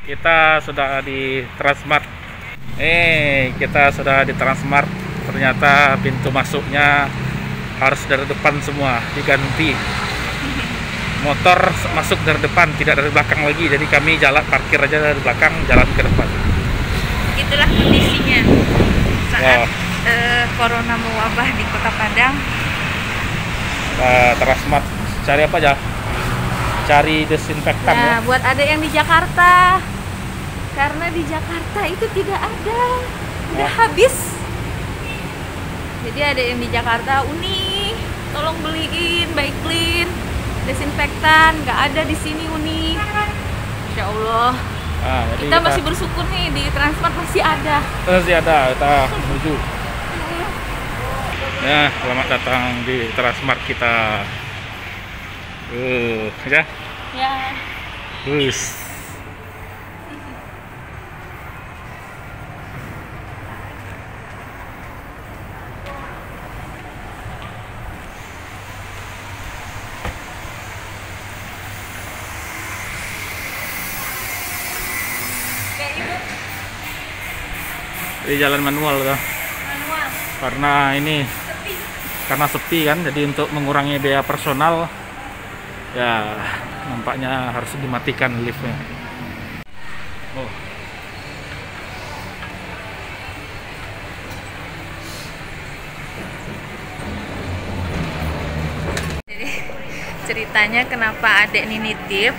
Kita sudah di Transmart. Kita sudah di Transmart. Ternyata pintu masuknya harus dari depan semua, diganti. Motor masuk dari depan, tidak dari belakang lagi. Jadi kami jalan parkir aja dari belakang, jalan ke depan. Itulah kondisinya saat corona mewabah di Kota Padang. Transmart cari apa aja? Cari desinfektan ya. Buat ada yang di Jakarta, karena di Jakarta itu tidak ada, udah habis. Jadi ada yang di Jakarta, Uni, tolong beliin Baik Clean desinfektan, nggak ada di sini Uni. Insya Allah. Kita masih bersyukur nih di Transmart masih ada. Kita menuju. Ya, selamat datang di Transmart kita. Ya. Ya. Di jalan manual tuh. Karena ini karena sepi kan, jadi untuk mengurangi biaya personal ya nampaknya harus dimatikan liftnya. Jadi ceritanya kenapa adek ini nitip,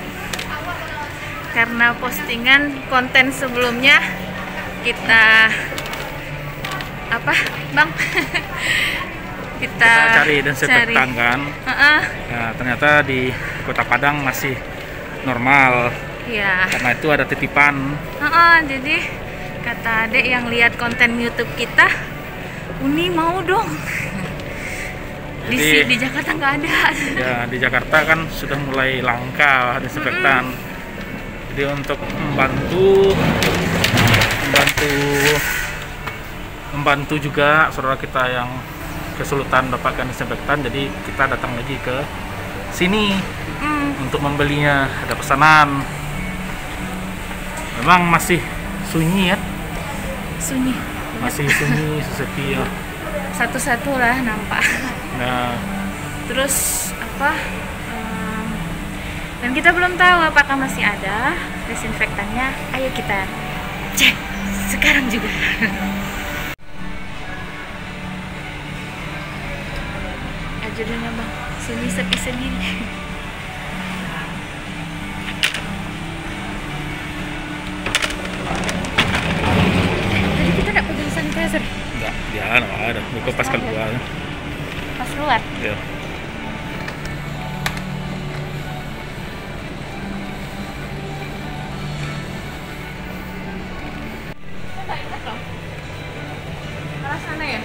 karena postingan konten sebelumnya kita apa bang kita cari desinfektan kan. Ya, ternyata di Kota Padang masih normal ya, karena itu ada titipan. Jadi kata adek yang lihat konten YouTube kita, Uni mau dong. Di Jakarta nggak ada. Ya, di Jakarta kan sudah mulai langka desinfektan. Jadi untuk membantu juga saudara kita yang kesulitan dapatkan desinfektan, jadi kita datang lagi ke sini untuk membelinya. Ada pesanan. Memang masih sunyi ya? Sunyi. Masih sunyi, sesepi ya. Satu-satu lah nampak. Nah, terus apa? Dan kita belum tahu apakah masih ada desinfektannya. Ayo kita cek sekarang juga. Judulnya bang, sini sepi sendiri. Tadi kita tidak pegang sanitizer. enggak, ya ada. Buka pas keluar. Pas keluar. Ya. Coba ingat dong. Arah sana ya.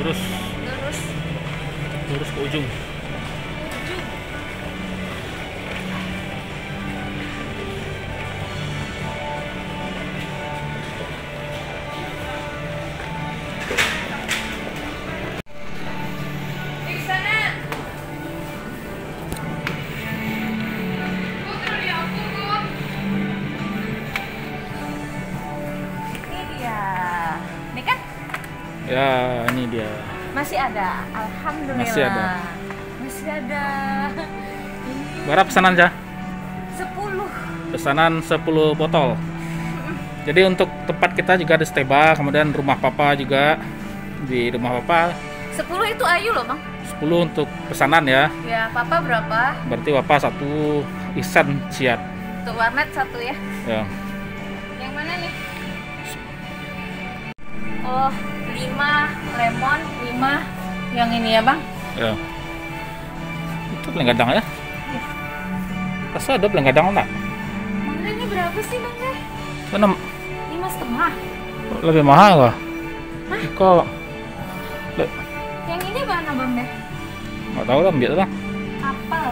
Lurus ke ujung. Di sana. Ini dia. Ini kan? Ya, ini dia. Masih ada, alhamdulillah. Masih ada. Berapa pesanan aja? 10. Pesanan 10 botol. Jadi untuk tempat kita juga ada Steba, kemudian rumah papa juga. Di rumah papa 10 itu Ayu loh bang. 10 untuk pesanan ya. Ya, papa berapa? Berarti papa 1, Ihsan siap. Untuk warnet 1 ya. Ya. Yang mana nih? Oh, 5 lemon, 5 yang ini ya bang. Ya. Itu belenggadang ya? Rasa ada belenggadang enggak? Mana ini berapa sih bang deh? 5,5. 5,5. Lebih mahal kah? Kok? Yang ini mana bang deh? Nggak tahu lah, ambil lah. Apel.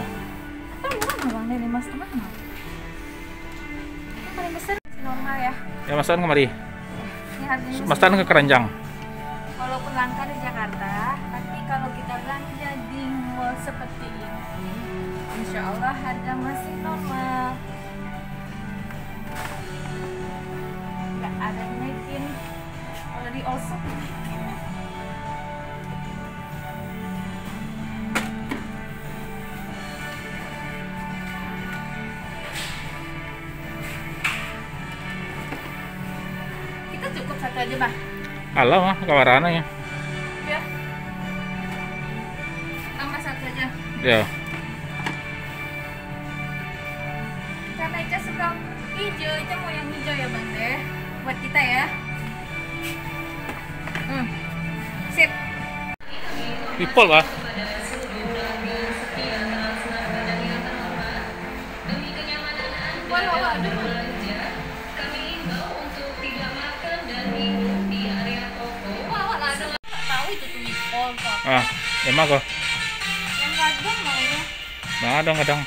Apel murah nggak bang deh? 5,5 mah. Yang paling besar normal ya. Ya masan kemari. Ini harganya Masan ke Keranjang. walaupun langka di Jakarta, tapi kalau kita belanja di mall seperti ini. Insya Allah harga masih normal. Nggak ada naikin. Already also. Kita cukup satu aja, Bah. Alah mah kawarana ya. Ya. Tambah satu aja. Ya. Karena Ica suka hijau, Ica mau yang hijau ya Bang Teh. Buat kita ya. Sip. People lah. Ah, emang kok? Yang kadang maunya. Nah, kadang.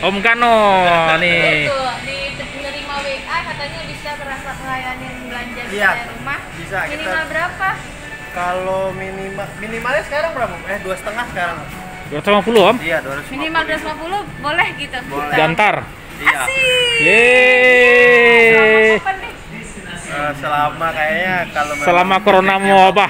Om Gano nih. Tuh, di menerima WA katanya bisa berasa ngelayanin belanja di rumah. Bisa. Minimal berapa? Kalau minimalnya sekarang berapa? 2,5 sekarang. 250 Om? Iya, 250. Minimal 250 boleh gitu. Boleh. Diantar. Iya. Asik. Yeay. Kapan nih? Selama kayaknya kalau Selama corona mau apa?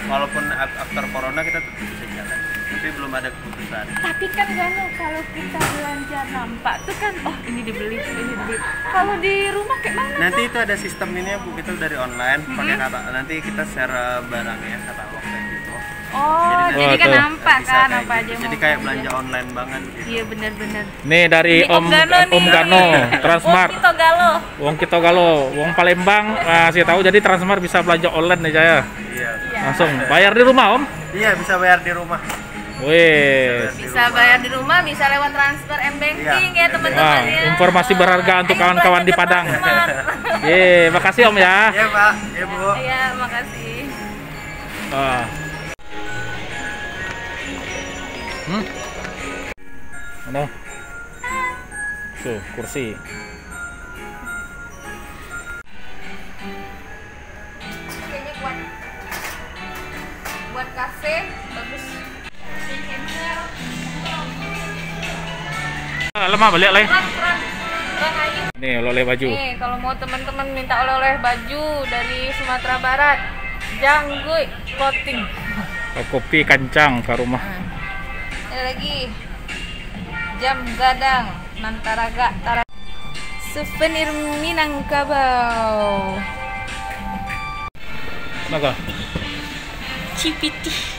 Walaupun after corona kita tetap bisa jalan. Tapi belum ada keputusan. Tapi kan Gano, kalau kita belanja nampak tuh kan, oh ini dibeli, ini dibeli. Kalau di rumah kayak mana? Nanti itu ada sistem ini ya Bu, kita dari online pakai kata. Nanti kita share barangnya katalog kayak gitu. Oh, jadi kan tuh. nampak Bisa kan kayak apa aja gitu. yang Jadi mau kayak belanja. belanja online banget gitu. Iya benar-benar. Nih dari Ini Om Gano, Transmart. Kita Galo. Wong kita Galo, Wong Palembang kasih tahu jadi Transmart bisa belanja online nih saya. Iya. Langsung bayar di rumah Om. Iya, bisa bayar di rumah. Wih. Bisa bayar di rumah, bisa lewat transfer M-Banking Iya, ya teman-teman Wah, ya. informasi berharga untuk Ayo kawan-kawan belanja di ke Padang. Transmart. Makasih Om ya. Iya Pak, iya Bu. Iya, makasih. Ah. Mana? Tuh, kursi. Kayaknya buat kafe bagus. Lemah balik lagi. Terang ayu. Nih, oleh baju. Nih, kalau mau teman-teman minta oleh-oleh baju dari Sumatera Barat, Jangguy Clothing. Kopi kancang ke rumah. Ada lagi jam gadang Nantaraga Tara. Souvenir Minangkabau. Naga. Cipiti.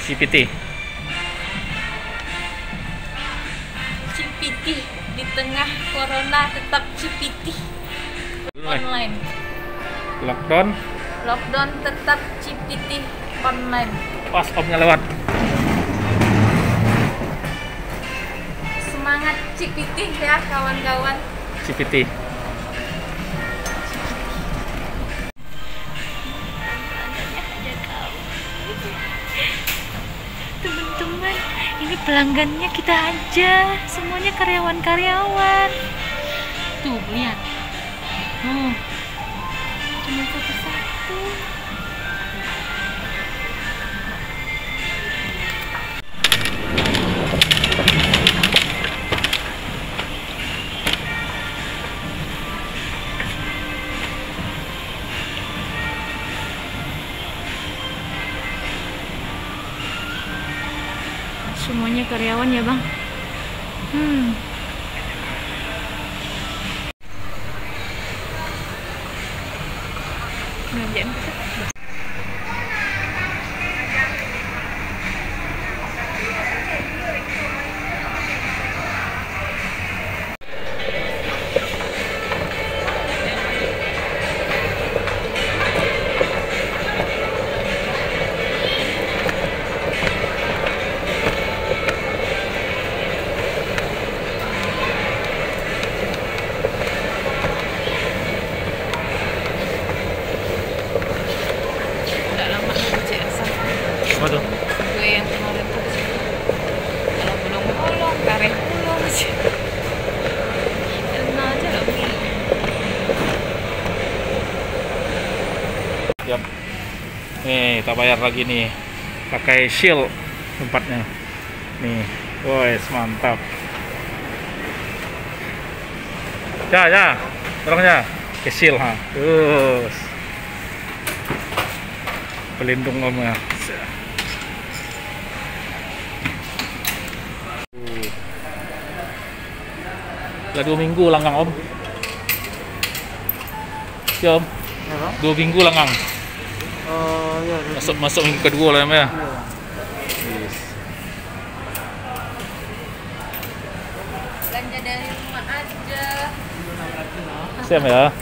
CPT. Cipiti di tengah corona tetap Cipiti. Online. Lockdown tetap Cipiti online. Pas Omnya lewat. Semangat Cipiti ya kawan-kawan. CPT. Teman-teman, ini pelanggannya kita aja, semuanya karyawan-karyawan. Tuh lihat, cuma satu-satu. Semuanya karyawan ya bang. Belanjaan kita. siap. Nih kita bayar lagi nih pakai shield tempatnya nih. Wes mantap ya orangnya pakai shield ha. Terus pelindung omnya. Lah 2 minggu langgang om. Ya om. 2 minggu langgang. Ya, Masuk minggu kedua lah ya. Yes. Belanja dari rumah aja. Siap ya.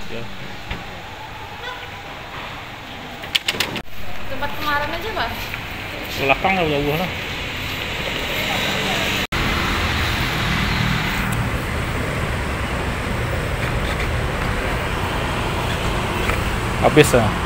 Ya. Tempat kemarin aja pak. Belakang lah udah lah. Habis ya.